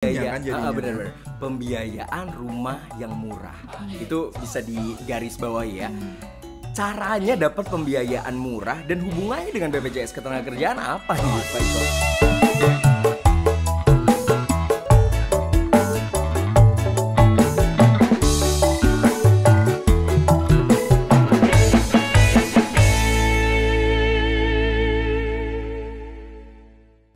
Ya kan jadinya benar-benar pembiayaan rumah yang murah itu bisa digarisbawahi ya. Caranya dapat pembiayaan murah dan hubungannya dengan BPJS Ketenagakerjaan apa nih Pak Iko?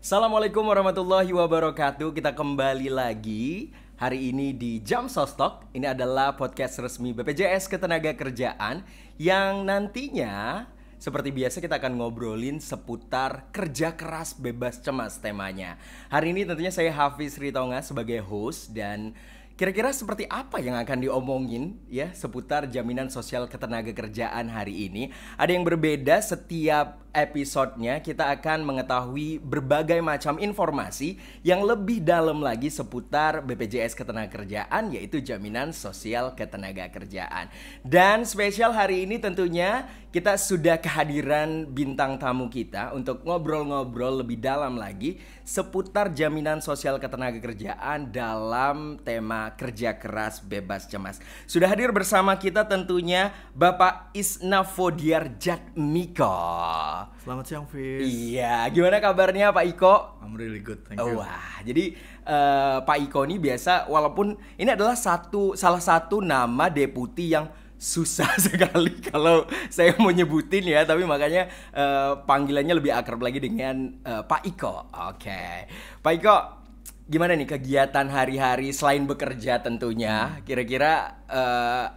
Assalamualaikum warahmatullahi wabarakatuh. Kita kembali lagi hari ini di Jam Sostok. Ini adalah podcast resmi BPJS Ketenagakerjaan yang nantinya seperti biasa kita akan ngobrolin seputar kerja keras bebas cemas temanya. Hari ini tentunya saya Hafiz Ritonga sebagai host dan kira-kira seperti apa yang akan diomongin ya seputar jaminan sosial ketenagakerjaan hari ini. Ada yang berbeda setiap episodenya, kita akan mengetahui berbagai macam informasi yang lebih dalam lagi seputar BPJS Ketenagakerjaan, yaitu jaminan sosial ketenagakerjaan. Dan spesial hari ini tentunya kita sudah kehadiran bintang tamu kita untuk ngobrol-ngobrol lebih dalam lagi seputar jaminan sosial ketenagakerjaan dalam tema kerja keras bebas cemas. Sudah hadir bersama kita tentunya Bapak Isnafodiar Jatmiko. Selamat siang, Fis. Iya, gimana kabarnya Pak Iko? I'm really good, thank you. Wah, jadi Pak Iko ini biasa, walaupun ini adalah salah satu nama deputi yang susah sekali kalau saya mau nyebutin ya, tapi makanya panggilannya lebih akrab lagi dengan Pak Iko. Oke. Pak Iko, gimana nih kegiatan hari-hari selain bekerja tentunya? Kira-kira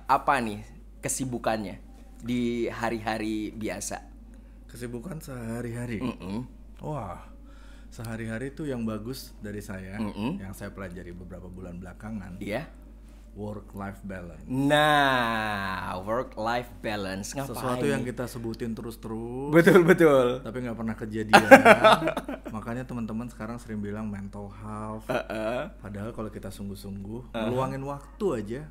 apa nih kesibukannya di hari-hari biasa? Kesibukan sehari-hari. Wah, sehari-hari itu yang bagus dari saya, yang saya pelajari beberapa bulan belakangan. Iya. Work-life balance. Nah, work-life balance ngapain? Sesuatu yang kita sebutin terus-terus. Betul. Tapi nggak pernah kejadian. Makanya teman-teman sekarang sering bilang mental health. Padahal kalau kita sungguh-sungguh meluangin waktu aja,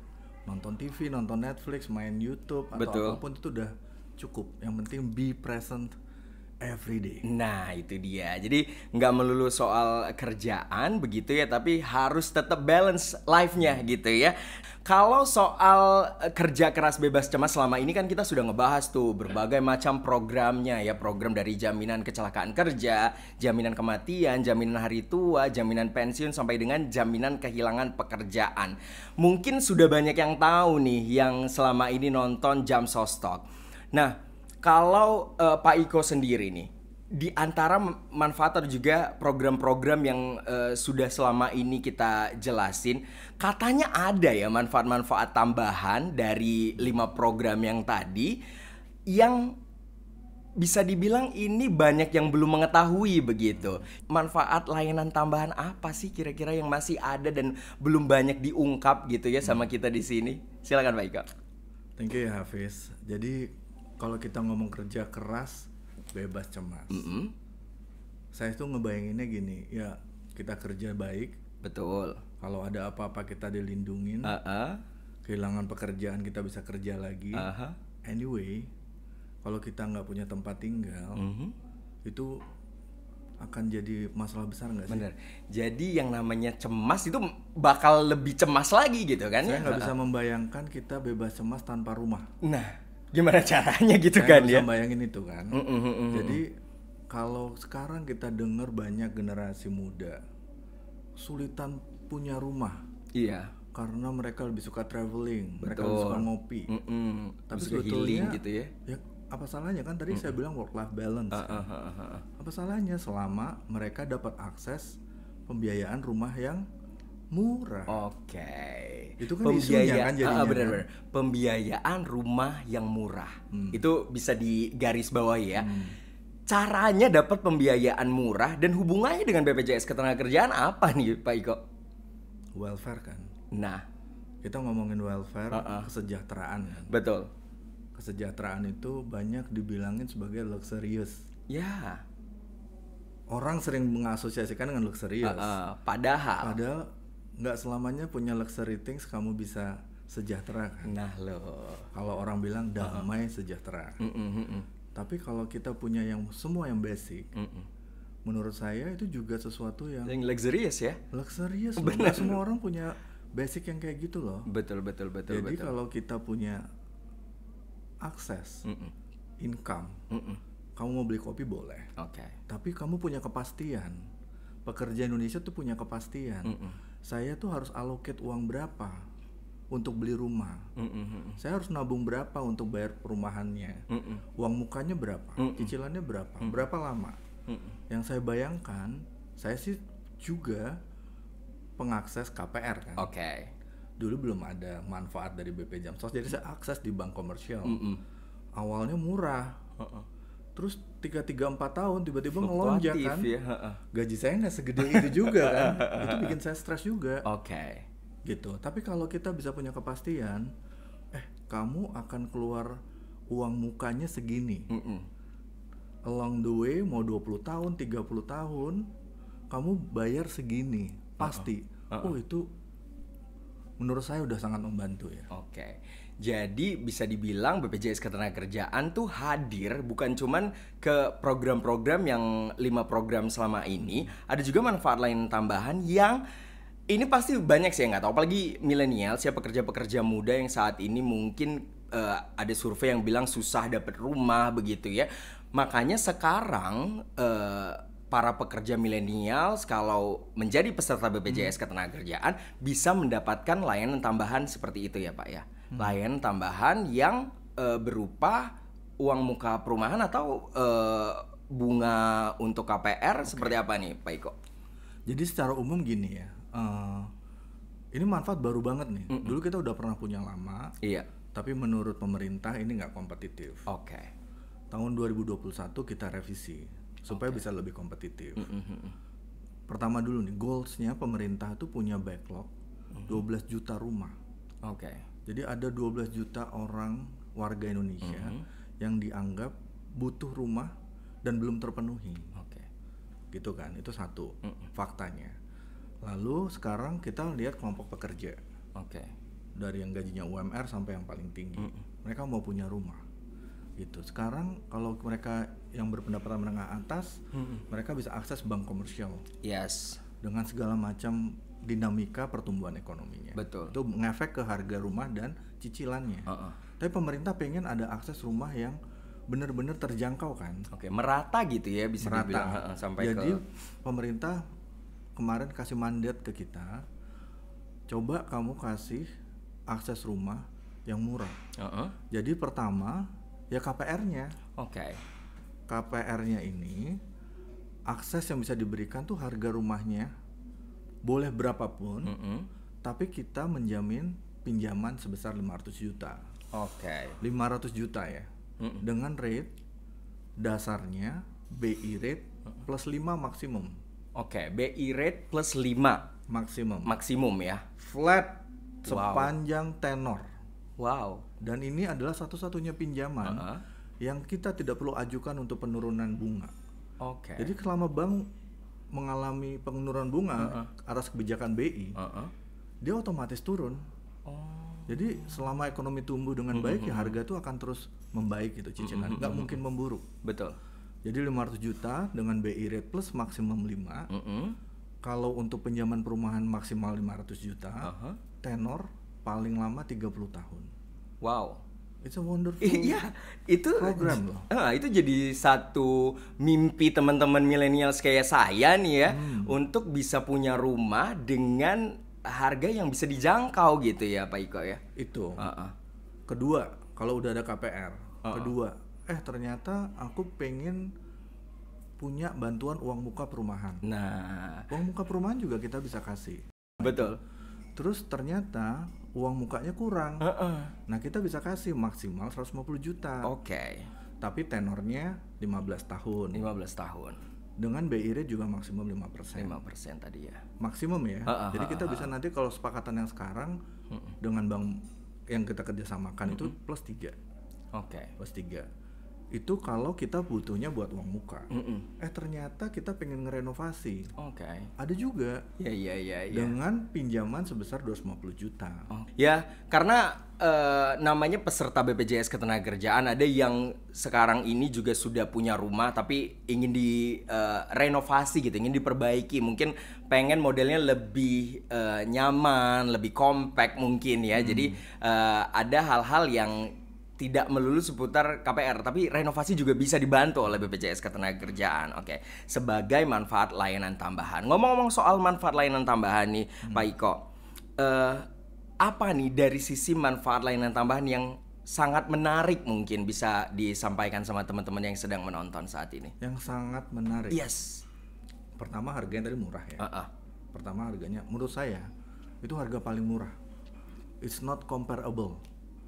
nonton TV, nonton Netflix, main YouTube atau apapun itu udah cukup. Yang penting be present every day. Nah itu dia. Jadi nggak melulu soal kerjaan begitu ya, tapi harus tetap balance life-nya gitu ya. Kalau soal kerja keras bebas cemas selama ini kan kita sudah ngebahas tuh berbagai macam programnya ya. Program dari jaminan kecelakaan kerja, jaminan kematian, jaminan hari tua, jaminan pensiun, sampai dengan jaminan kehilangan pekerjaan. Mungkin sudah banyak yang tahu nih yang selama ini nonton Jam Sostok. Nah, kalau Pak Iko sendiri nih, di antara manfaat atau juga program-program yang sudah selama ini kita jelasin, katanya ada ya manfaat-manfaat tambahan dari 5 program yang tadi yang bisa dibilang ini banyak yang belum mengetahui begitu. Manfaat layanan tambahan apa sih kira-kira yang masih ada dan belum banyak diungkap gitu ya sama kita di sini? Silakan Pak Iko. Thank you ya Hafiz. Jadi kalau kita ngomong kerja keras bebas cemas, saya tuh ngebayanginnya gini, ya kita kerja baik, betul. Kalau ada apa-apa kita dilindungin, kehilangan pekerjaan kita bisa kerja lagi. Anyway, kalau kita nggak punya tempat tinggal, itu akan jadi masalah besar nggak sih? Bener. Jadi yang namanya cemas itu bakal lebih cemas lagi gitu kan? Saya nggak bisa membayangkan kita bebas cemas tanpa rumah. Nah, gimana caranya gitu saya kan ya? Saya bisa bayangin itu kan. Jadi kalau sekarang kita dengar banyak generasi muda sulitan punya rumah. Iya. Karena mereka lebih suka traveling, mereka lebih suka ngopi. Tapi suka sebetulnya healing gitu ya. Ya apa salahnya kan tadi saya bilang work life balance. Apa salahnya selama mereka dapat akses pembiayaan rumah yang murah. Oke. Itu kan isunya kan jadinya. Benar-benar. Pembiayaan rumah yang murah. Itu bisa digarisbawahi ya. Caranya dapat pembiayaan murah dan hubungannya dengan BPJS Ketenagakerjaan apa nih Pak Iko? Welfare kan. Nah, kita ngomongin welfare, kesejahteraan kan. Betul. Kesejahteraan itu banyak dibilangin sebagai luxurious. Ya. Orang sering mengasosiasikan dengan luxurious. Padahal nggak selamanya punya luxury things kamu bisa sejahtera kan. Nah loh. Kalau orang bilang damai sejahtera. Tapi kalau kita punya semua yang basic, menurut saya itu juga sesuatu yang luxurious ya. luxurious loh. Nggak semua orang punya basic yang kayak gitu loh. Betul. Jadi kalau kita punya akses income, kamu mau beli kopi boleh. Tapi kamu punya kepastian. Pekerja Indonesia tuh punya kepastian. Saya tuh harus allocate uang berapa untuk beli rumah. Saya harus nabung berapa untuk bayar perumahannya. Uang mukanya berapa? Cicilannya berapa? Berapa lama? Yang saya bayangkan, saya sih juga pengakses KPR kan. Dulu belum ada manfaat dari BP Jamsos, jadi saya akses di bank komersial. Awalnya murah. Terus 3-4 tahun tiba-tiba ngelonjak kan. Gaji saya nggak segede itu juga kan. Itu bikin saya stres juga. Gitu. Tapi kalau kita bisa punya kepastian, kamu akan keluar uang mukanya segini. Along the way mau 20 tahun, 30 tahun, kamu bayar segini. Pasti. Itu menurut saya udah sangat membantu ya. Jadi bisa dibilang BPJS Ketenagakerjaan tuh hadir bukan cuman ke program-program yang 5 program selama ini, ada juga manfaat lain tambahan yang ini pasti banyak sih yang nggak tahu, apalagi milenial, siapa pekerja-pekerja muda yang saat ini mungkin ada survei yang bilang susah dapat rumah begitu ya. Makanya sekarang para pekerja milenial kalau menjadi peserta BPJS Ketenagakerjaan bisa mendapatkan layanan tambahan seperti itu ya Pak ya. Layanan tambahan yang berupa uang muka perumahan atau bunga untuk KPR. Seperti apa nih Pak Iko? Jadi secara umum gini ya, ini manfaat baru banget nih. Dulu kita udah pernah punya lama, tapi menurut pemerintah ini nggak kompetitif. Tahun 2021 kita revisi supaya bisa lebih kompetitif. Pertama dulu nih, goalsnya pemerintah tuh punya backlog 12 juta rumah. Jadi ada 12 juta orang warga Indonesia yang dianggap butuh rumah dan belum terpenuhi. Gitu kan, itu satu faktanya. Lalu sekarang kita lihat kelompok pekerja. Dari yang gajinya UMR sampai yang paling tinggi. Mereka mau punya rumah. Gitu. Sekarang kalau mereka yang berpendapatan menengah atas, mereka bisa akses bank komersial. Dengan segala macam dinamika pertumbuhan ekonominya. Itu ngefek ke harga rumah dan cicilannya. Tapi pemerintah pengen ada akses rumah yang benar-benar terjangkau kan. Merata gitu ya bisa dibilang sampai. Jadi pemerintah kemarin kasih mandat ke kita, coba kamu kasih akses rumah yang murah. Jadi pertama ya KPR-nya. KPR-nya ini akses yang bisa diberikan tuh harga rumahnya boleh berapapun, tapi kita menjamin pinjaman sebesar 500 juta. 500 juta ya. Dengan rate dasarnya BI rate plus 5 maksimum. BI rate plus 5 maksimum ya. Flat sepanjang tenor. Wow. Dan ini adalah satu-satunya pinjaman yang kita tidak perlu ajukan untuk penurunan bunga. Jadi selama bank mengalami penurunan bunga atas kebijakan BI, dia otomatis turun. Jadi selama ekonomi tumbuh dengan baik ya harga itu akan terus membaik gitu cicilan, nggak mungkin memburuk. Jadi 500 juta dengan BI rate plus maksimum 5. Kalau untuk pinjaman perumahan maksimal 500 juta, tenor paling lama 30 tahun. It's a wonderful itu program loh. Itu jadi satu mimpi teman-teman milenials kayak saya nih ya, untuk bisa punya rumah dengan harga yang bisa dijangkau gitu ya Pak Iko ya. Itu. Kedua, kalau udah ada KPR. Kedua, ternyata aku pengen punya bantuan uang muka perumahan. Uang muka perumahan juga kita bisa kasih. Terus ternyata uang mukanya kurang. Nah, kita bisa kasih maksimal 150 juta. Tapi tenornya 15 tahun. Dengan BI rate juga maksimum 5%. 5% tadi ya. Maksimum ya. Jadi kita bisa nanti kalau sepakatan yang sekarang dengan bank yang kita kerjasamakan itu plus 3. Plus 3. Itu kalau kita butuhnya buat uang muka. Ternyata kita pengen ngerenovasi. Oke. Ada juga. Iya. Dengan pinjaman sebesar 250 juta. Ya, karena namanya peserta BPJS Ketenagakerjaan, ada yang sekarang ini juga sudah punya rumah tapi ingin direnovasi gitu, ingin diperbaiki, mungkin pengen modelnya lebih nyaman, lebih compact mungkin ya. Jadi ada hal-hal yang tidak melulu seputar KPR, tapi renovasi juga bisa dibantu oleh BPJS Ketenagakerjaan. Oke, sebagai manfaat layanan tambahan. Ngomong-ngomong soal manfaat layanan tambahan nih, Pak Iko, apa nih dari sisi manfaat layanan tambahan yang sangat menarik mungkin bisa disampaikan sama teman-teman yang sedang menonton saat ini? Yang sangat menarik. Yes. Pertama, harganya tadi murah ya. Pertama, harganya menurut saya itu harga paling murah. It's not comparable.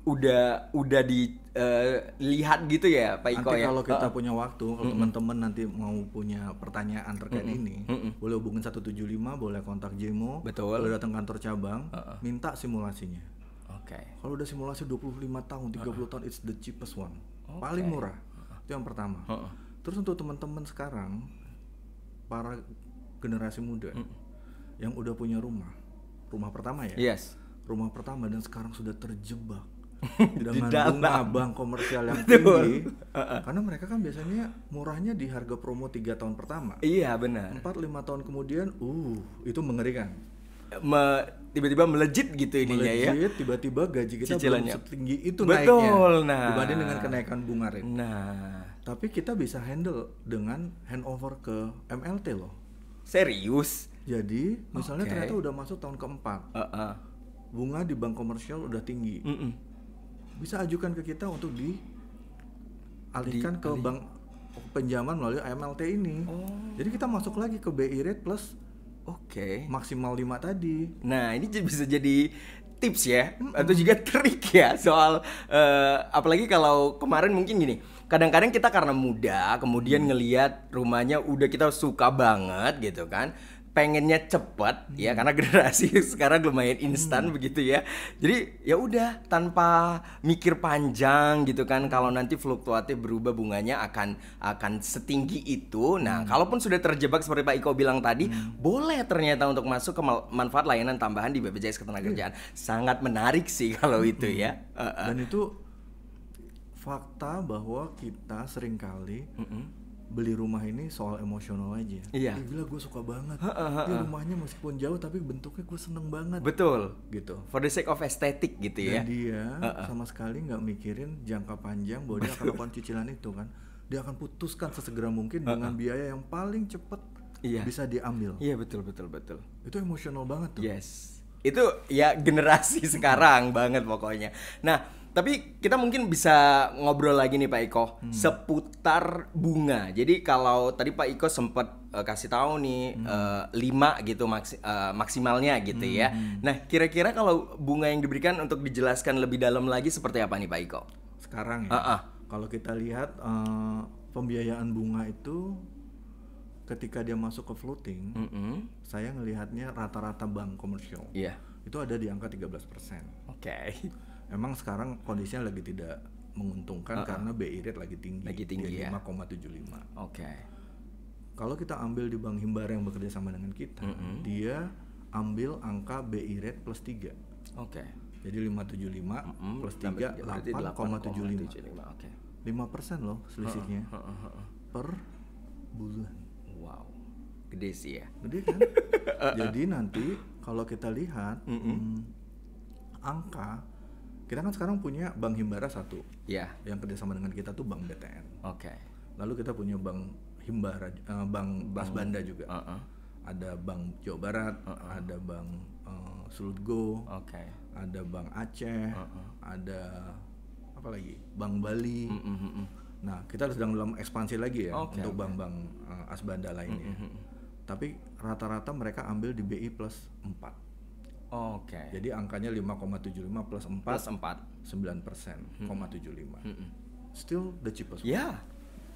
Udah dilihat gitu ya Pak Iko nanti ya. Kalau kita punya waktu, kalau teman-teman nanti mau punya pertanyaan terkait ini, boleh hubungin 175, boleh kontak Jemo, Betul. boleh datang kantor cabang, minta simulasinya. Oke. Kalau udah simulasi 25 tahun, 30 tahun, it's the cheapest one. Paling murah. Itu yang pertama. Terus untuk teman-teman sekarang, para generasi muda yang udah punya rumah pertama ya. Yes. Rumah pertama dan sekarang sudah terjebak Di dengan dalam. bunga bank komersial yang tinggi. Karena mereka kan biasanya murahnya di harga promo 3 tahun pertama. Iya benar. 4-5 tahun kemudian, itu mengerikan. Tiba-tiba melejit gitu ininya ya. Melejit, tiba-tiba gaji kita Cicilannya. belum setinggi itu Betul, naiknya. nah. Dibanding dengan kenaikan bunga rate. Nah, Tapi kita bisa handle dengan handover ke MLT loh. serius? Jadi misalnya Oke. ternyata udah masuk tahun keempat, bunga di bank komersial udah tinggi, bisa ajukan ke kita untuk dialihkan ke bank penjaman melalui MLT ini. Jadi kita masuk lagi ke BI rate plus Oke. maksimal 5 tadi. Nah, ini bisa jadi tips ya, atau juga trik ya soal apalagi kalau kemarin mungkin gini. Kadang-kadang kita karena muda, kemudian ngelihat rumahnya udah kita suka banget gitu kan. Pengennya cepet ya, karena generasi sekarang lumayan instan begitu ya. Jadi ya udah tanpa mikir panjang gitu kan, kalau nanti fluktuatif berubah bunganya akan setinggi itu. Nah, kalaupun sudah terjebak seperti Pak Iko bilang tadi, boleh ternyata untuk masuk ke manfaat layanan tambahan di BPJS Ketenagakerjaan. Sangat menarik sih kalau itu ya. Dan itu fakta bahwa kita seringkali beli rumah ini soal emosional aja. Iya. Gila, gue suka banget. Rumahnya meskipun jauh tapi bentuknya gue seneng banget. Betul. Gitu. For the sake of aesthetic gitu ya. Dan dia sama sekali nggak mikirin jangka panjang bahwa dia akan melakukan cicilan itu kan. Dia akan putuskan sesegera mungkin dengan biaya yang paling cepat bisa diambil. Iya, betul. Itu emosional banget tuh. Yes. Itu ya generasi sekarang banget pokoknya. Nah, tapi kita mungkin bisa ngobrol lagi nih Pak Iko seputar bunga. Jadi kalau tadi Pak Iko sempat kasih tahu nih 5 gitu maksimalnya gitu ya. Nah, kira-kira kalau bunga yang diberikan untuk dijelaskan lebih dalam lagi seperti apa nih Pak Iko? Sekarang ya. Kalau kita lihat pembiayaan bunga itu ketika dia masuk ke floating, saya ngelihatnya rata-rata bank komersial. Iya. Itu ada di angka 13%. Oke. Emang sekarang kondisinya lagi tidak menguntungkan karena BI rate lagi tinggi ya. 5,75. Oke. Kalau kita ambil di Bank Himbara yang bekerja sama dengan kita, dia ambil angka BI rate plus 3. Oke. Jadi 575 plus 3 8,75. Oke. 5% loh selisihnya per bulan. Wow. Gede sih ya. Gede kan? Jadi nanti kalau kita lihat angka, kita kan sekarang punya Bank Himbara 1. Iya. Yang kerjasama dengan kita tuh Bank BTN. Oke. Lalu kita punya Bank Himbara, Bank Asbanda juga. Ada Bank Jawa Barat, ada Bank Sulutgo, ada Bank Aceh, ada apa lagi? Bank Bali. Nah, kita sedang dalam ekspansi lagi ya untuk bank-bank Asbanda lainnya. Tapi rata-rata mereka ambil di BI plus 4. Jadi angkanya 5,75 plus 4 9%, 0,75. Still the cheapest. Ya.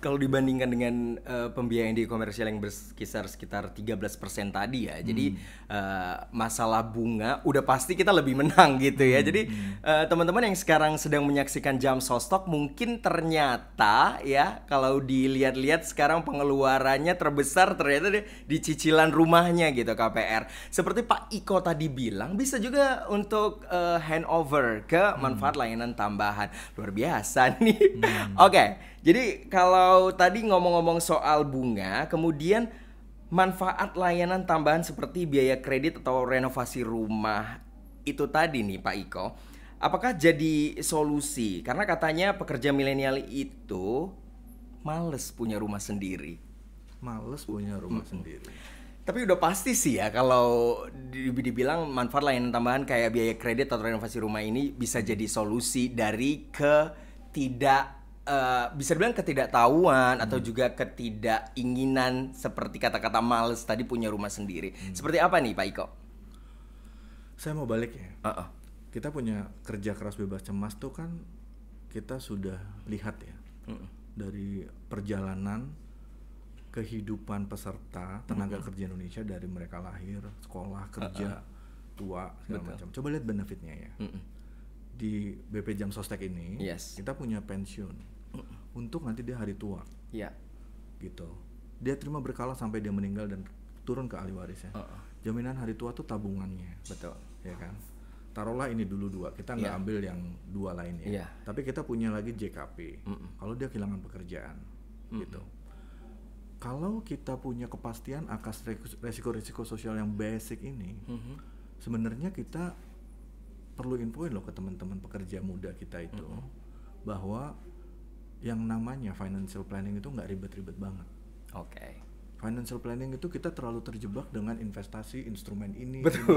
Kalau dibandingkan dengan pembiayaan di komersial yang berkisar sekitar 13% tadi ya. Jadi masalah bunga udah pasti kita lebih menang gitu ya. Jadi teman-teman yang sekarang sedang menyaksikan Jam Sostok mungkin ternyata ya kalau dilihat-lihat sekarang pengeluarannya terbesar ternyata di cicilan rumahnya gitu KPR. Seperti Pak Iko tadi bilang bisa juga untuk handover ke manfaat layanan tambahan. Luar biasa nih. Oke. Jadi kalau tadi ngomong-ngomong soal bunga, kemudian manfaat layanan tambahan seperti biaya kredit atau renovasi rumah itu tadi nih Pak Iko, apakah jadi solusi? Karena katanya pekerja milenial itu males punya rumah sendiri. Males punya rumah sendiri. Tapi udah pasti sih ya kalau dibilang manfaat layanan tambahan kayak biaya kredit atau renovasi rumah ini bisa jadi solusi dari bisa dibilang ketidaktahuan atau juga ketidakinginan seperti kata-kata males tadi punya rumah sendiri. Seperti apa nih Pak Iko? Saya mau balik ya. Kita punya kerja keras bebas cemas tuh kan kita sudah lihat ya. Dari perjalanan kehidupan peserta tenaga kerja Indonesia dari mereka lahir, sekolah, kerja, tua, segala macam. Coba lihat benefitnya ya. Di BP Jam Sostek ini kita punya pensiun untuk nanti dia hari tua, gitu. Dia terima berkala sampai dia meninggal dan turun ke ahli warisnya. Jaminan hari tua tuh tabungannya, betul, ya kan. Taruhlah ini dulu 2, kita nggak ambil yang 2 lainnya. Tapi kita punya lagi JKP. Kalau dia kehilangan pekerjaan, gitu. Kalau kita punya kepastian atas resiko-resiko sosial yang basic ini, sebenarnya kita perlu infoin loh ke teman-teman pekerja muda kita itu bahwa yang namanya financial planning itu nggak ribet-ribet banget. Financial planning itu kita terlalu terjebak dengan investasi instrumen ini gitu.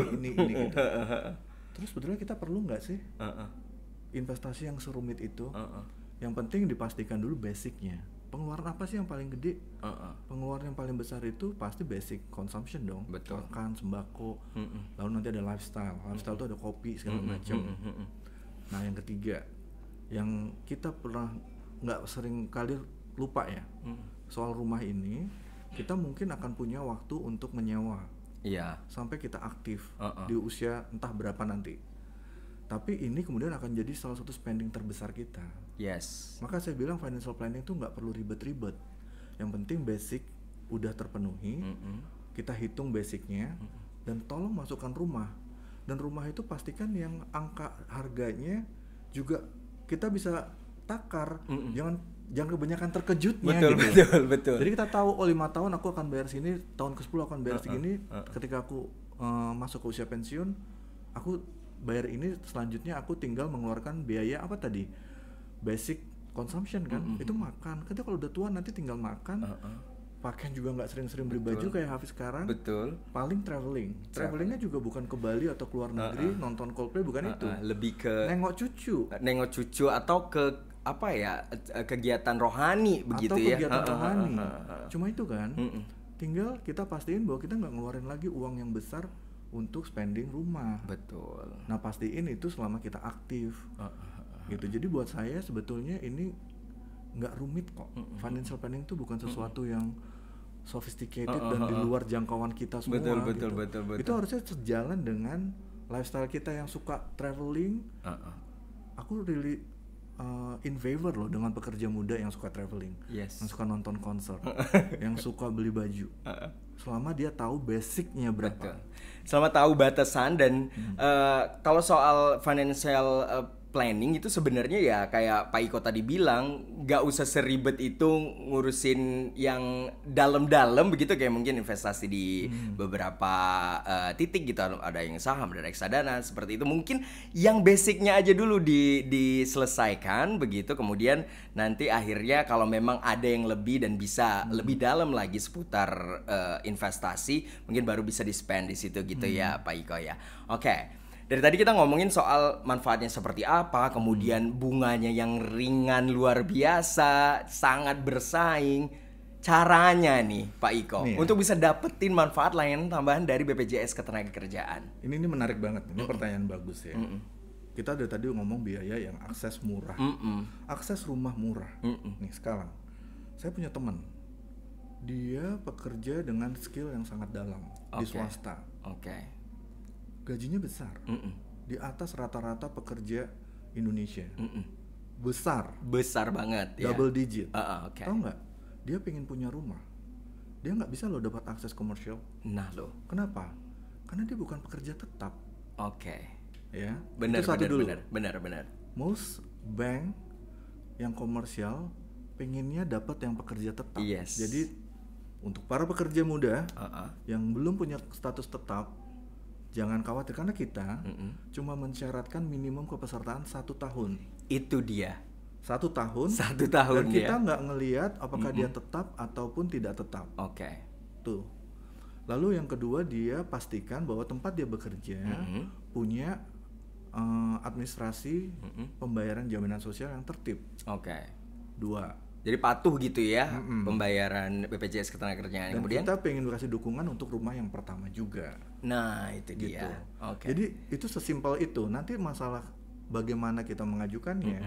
Terus sebetulnya kita perlu nggak sih investasi yang serumit itu? Yang penting dipastikan dulu basicnya. Pengeluaran apa sih yang paling gede? Pengeluaran yang paling besar itu pasti basic consumption dong. Makan, sembako, lalu nanti ada lifestyle itu ada kopi segala macam. Nah yang ketiga, yang kita pernah nggak sering kali lupa ya, soal rumah ini kita mungkin akan punya waktu untuk menyewa sampai kita aktif di usia entah berapa nanti. Tapi ini kemudian akan jadi salah satu spending terbesar kita. Maka saya bilang financial planning itu nggak perlu ribet-ribet. Yang penting basic udah terpenuhi, kita hitung basicnya, dan tolong masukkan rumah. Dan rumah itu pastikan yang angka harganya juga kita bisa takar, jangan kebanyakan terkejutnya. Betul. Jadi kita tahu 5 tahun aku akan bayar sini, tahun ke-10 akan bayar segini. Ketika aku masuk ke usia pensiun, aku bayar ini, selanjutnya aku tinggal mengeluarkan biaya apa tadi? Basic consumption kan, itu makan. Ketika kalau udah tua nanti tinggal makan. Pakaian juga nggak sering-sering beli baju kayak Hafiz sekarang. Paling travelingnya juga bukan ke Bali atau keluar negeri nonton Coldplay, bukan itu. Lebih ke nengok cucu atau ke apa ya, kegiatan rohani begitu atau ya. Kegiatan rohani. Cuma itu kan. Tinggal kita pastiin bahwa kita nggak ngeluarin lagi uang yang besar untuk spending rumah. Nah pastiin itu selama kita aktif. Gitu. Jadi buat saya sebetulnya ini nggak rumit kok. Financial planning itu bukan sesuatu yang sophisticated dan di luar jangkauan kita semua. Betul. Itu harusnya sejalan dengan lifestyle kita yang suka traveling. Aku really in favor loh dengan pekerja muda yang suka traveling, yang suka nonton konser, yang suka beli baju. Selama dia tahu basicnya berapa. Selama tahu batasan dan kalau soal financial planning itu sebenarnya ya kayak Pak Iko tadi bilang, nggak usah seribet itu ngurusin yang dalam-dalam begitu, kayak mungkin investasi di beberapa titik gitu, ada yang saham, ada reksadana seperti itu. Mungkin yang basicnya aja dulu diselesaikan begitu, kemudian nanti akhirnya kalau memang ada yang lebih dan bisa lebih dalam lagi seputar investasi, mungkin baru bisa di-spend di situ gitu ya Pak Iko ya. Oke. Dari tadi kita ngomongin soal manfaatnya seperti apa, kemudian bunganya yang ringan luar biasa, sangat bersaing. Caranya nih Pak Iko untuk bisa dapetin manfaat layanan tambahan dari BPJS Ketenagakerjaan. Ini menarik banget, ini pertanyaan bagus ya. Kita dari tadi ngomong biaya yang akses murah, akses rumah murah. Nih sekarang Saya punya teman, dia pekerja dengan skill yang sangat dalam di swasta. Gajinya besar, di atas rata-rata pekerja Indonesia. Besar banget, double digit. Tahu nggak? Dia pengen punya rumah, dia nggak bisa loh dapat akses komersial. Nah loh, kenapa? Karena dia bukan pekerja tetap. Ya, benar, itu satu dulu. Benar. Most bank yang komersial pengennya dapat yang pekerja tetap. Jadi untuk para pekerja muda yang belum punya status tetap, jangan khawatir karena kita cuma mensyaratkan minimum kepesertaan 1 tahun. Itu dia. 1 tahun. Dan kita nggak ngelihat apakah dia tetap ataupun tidak tetap. Tuh. Lalu yang kedua, dia pastikan bahwa tempat dia bekerja punya administrasi pembayaran jaminan sosial yang tertib. 2. Jadi patuh gitu ya pembayaran BPJS Ketenagakerjaan. Dan kemudian kita pengen kasih dukungan untuk rumah yang pertama juga. Nah itu gitu. dia. Jadi itu sesimpel itu. Nanti masalah bagaimana kita mengajukannya,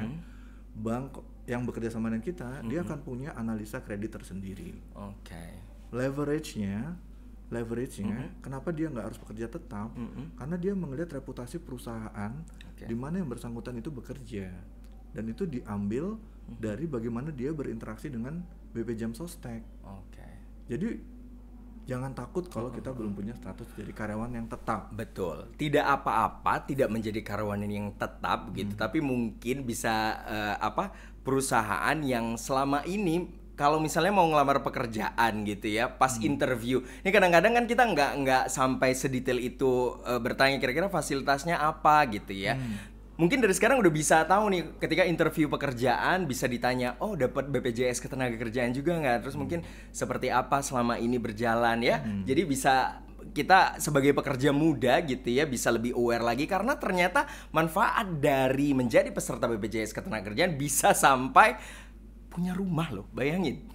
bank yang bekerja sama dengan kita, dia akan punya analisa kredit tersendiri. Leverage-nya, kenapa dia nggak harus bekerja tetap? Karena dia melihat reputasi perusahaan di mana yang bersangkutan itu bekerja, dan itu diambil dari bagaimana dia berinteraksi dengan BP Jam Sostek. Jadi jangan takut kalau kita belum punya status jadi karyawan yang tetap. Betul. Tidak apa-apa tidak menjadi karyawan yang tetap gitu, tapi mungkin bisa perusahaan yang selama ini kalau misalnya mau ngelamar pekerjaan gitu ya, pas interview. Ini kadang-kadang kan kita nggak sampai sedetail itu bertanya kira-kira fasilitasnya apa gitu ya. Mungkin dari sekarang udah bisa tahu nih ketika interview pekerjaan bisa ditanya, oh dapat BPJS Ketenagakerjaan juga nggak? Terus mungkin seperti apa selama ini berjalan ya? Jadi bisa kita sebagai pekerja muda gitu ya bisa lebih aware lagi karena ternyata manfaat dari menjadi peserta BPJS Ketenagakerjaan bisa sampai punya rumah loh, bayangin.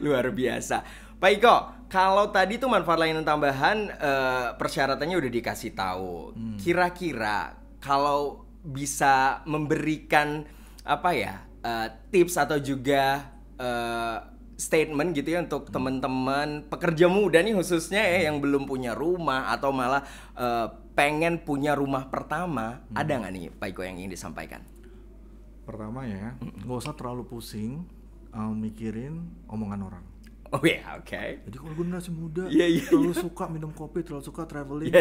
Luar biasa. Pak Iko, kalau tadi tuh manfaat layanan tambahan persyaratannya udah dikasih tahu. Kira-kira kalau bisa memberikan tips atau juga statement gitu ya untuk teman-teman pekerja muda nih khususnya ya yang belum punya rumah atau malah pengen punya rumah pertama, ada nggak nih Pak Iko yang ingin disampaikan? Pertama ya, nggak usah terlalu pusing mikirin omongan orang. Jadi kalau generasi muda terlalu suka minum kopi, terlalu suka traveling.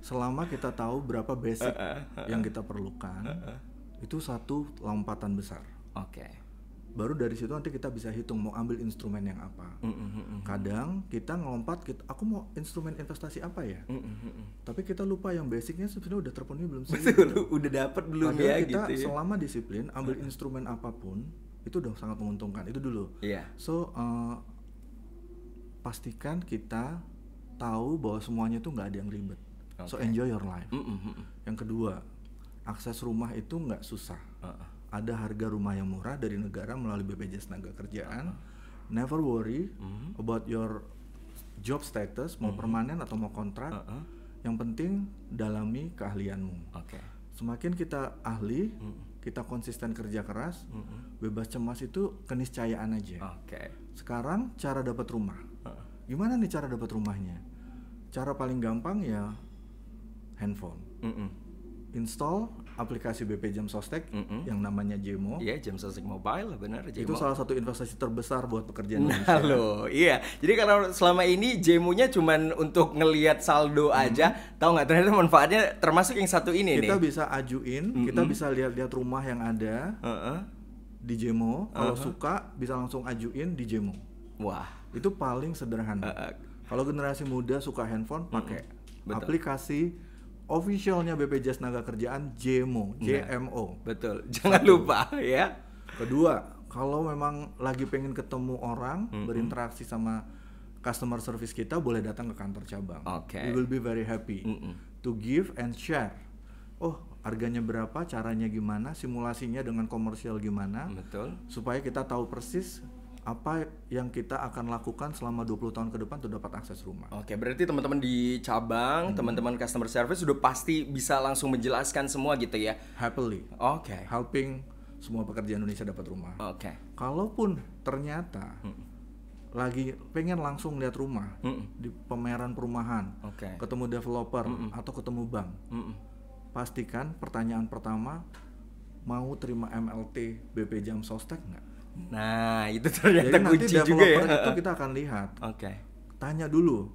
Selama kita tahu berapa basic yang kita perlukan, itu satu lompatan besar. Baru dari situ nanti kita bisa hitung mau ambil instrumen yang apa. Kadang kita ngelompat, aku mau instrumen investasi apa ya? Tapi kita lupa yang basicnya sebenarnya udah terpenuhi belum sih? Udah dapat belum? Padahal ya kita gitu ya? Selama disiplin ambil instrumen apapun itu udah sangat menguntungkan. Itu dulu. So pastikan kita tahu bahwa semuanya tuh nggak ada yang ribet. So enjoy your life. Yang kedua, akses rumah itu nggak susah. Ada harga rumah yang murah dari negara melalui BPJS Ketenagakerjaan. Never worry about your job status, mau permanen atau mau kontrak. Yang penting dalami keahlianmu. Semakin kita ahli, kita konsisten kerja keras, bebas cemas itu keniscayaan aja. Sekarang cara dapat rumah. Gimana nih cara dapat rumahnya? Cara paling gampang ya handphone. Install aplikasi BP Jam Sostek yang namanya Jemo. Jam Sostek Mobile, benar. Itu salah satu investasi terbesar buat pekerjaan Indonesia. Jadi kalau selama ini Jemonya cuman untuk ngelihat saldo aja, tahu nggak ternyata manfaatnya termasuk yang satu ini kita bisa ajuin, kita bisa lihat-lihat rumah yang ada di Jemo. Kalau suka bisa langsung ajuin di Jemo. Itu paling sederhana. Kalau generasi muda suka handphone, pakai aplikasi officialnya BPJS Ketenagakerjaan Jemo, JMO. Betul, jangan lupa ya. Kedua, kalau memang lagi pengen ketemu orang, berinteraksi sama customer service kita, boleh datang ke kantor cabang. We will be very happy to give and share. Oh, harganya berapa, caranya gimana, simulasinya dengan komersial gimana. Supaya kita tahu persis apa yang kita akan lakukan selama 20 tahun ke depan untuk dapat akses rumah. Berarti teman-teman di cabang, teman-teman customer service sudah pasti bisa langsung menjelaskan semua gitu ya. Happily. Helping semua pekerja Indonesia dapat rumah. Oke. Kalaupun ternyata lagi pengen langsung lihat rumah di pameran perumahan, ketemu developer atau ketemu bank, pastikan pertanyaan pertama, mau terima MLT BP Jam Sostek nggak? Nah itu ternyata jadi kunci nanti juga ya. developer itu kita akan lihat. Tanya dulu,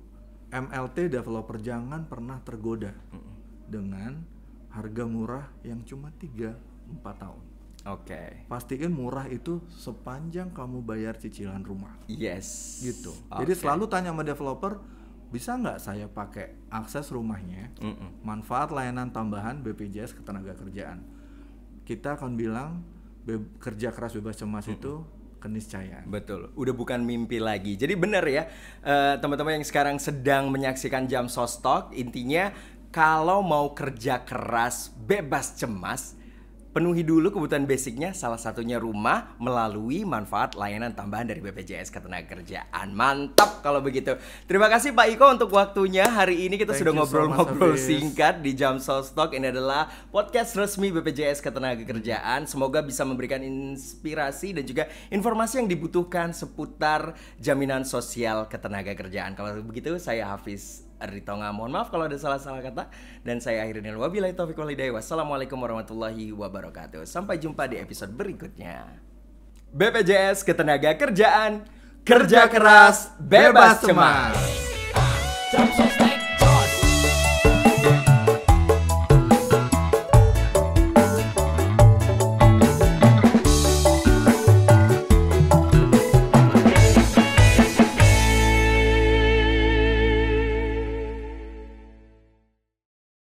MLT developer jangan pernah tergoda dengan harga murah yang cuma 3-4 tahun. Pastiin murah itu sepanjang kamu bayar cicilan rumah. Yes. Gitu. Jadi selalu tanya sama developer, bisa nggak saya pakai akses rumahnya, manfaat layanan tambahan BPJS Ketenagakerjaan. Kita akan bilang kerja keras bebas cemas itu keniscayaan. Betul, udah bukan mimpi lagi. Jadi benar ya, teman-teman yang sekarang sedang menyaksikan Jam Sostok, intinya kalau mau kerja keras bebas cemas, penuhi dulu kebutuhan basicnya, salah satunya rumah melalui manfaat layanan tambahan dari BPJS Ketenagakerjaan. Mantap kalau begitu. Terima kasih Pak Iko untuk waktunya. Hari ini kita sudah ngobrol-ngobrol singkat di Jam Sostok. Ini adalah podcast resmi BPJS Ketenagakerjaan. Semoga bisa memberikan inspirasi dan juga informasi yang dibutuhkan seputar jaminan sosial ketenagakerjaan. Kalau begitu saya Hafiz Ritonga, mohon maaf kalau ada salah-salah kata, dan saya akhiri dengan wabillahi taufiq wal hidayah. Wassalamualaikum warahmatullahi wabarakatuh. Sampai jumpa di episode berikutnya. BPJS Ketenagakerjaan, kerja keras bebas cemas.